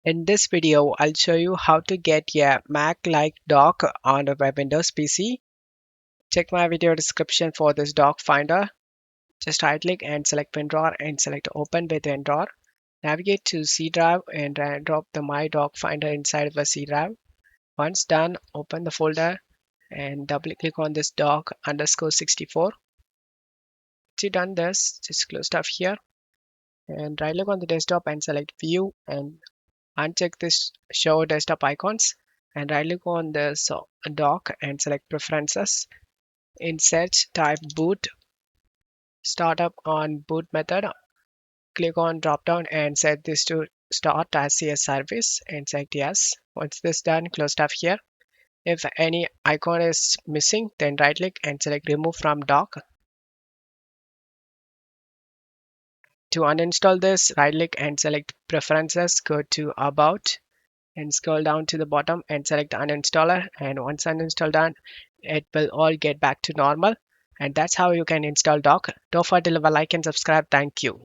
In this video, I'll show you how to get a Mac-like dock on a Windows PC. Check my video description for this dock finder. Just right click and select WinRAR and select Open with WinRAR. Navigate to C drive and drag and drop the My Dock Finder inside of the C drive. Once done, open the folder and double click on this dock underscore 64. Once you've done this, just close stuff here and right click on the desktop and select View and uncheck this show desktop icons and right click on this dock and select preferences. In search, type boot, startup on boot method. Click on drop down and set this to start as a service and select yes. Once this done, close tab here. If any icon is missing, then right click and select remove from dock. To uninstall this, right click and select preferences, go to about and scroll down to the bottom and select uninstaller, and once uninstall done, it will all get back to normal. And that's how you can install dock. Don't forget to leave a like and subscribe. Thank you.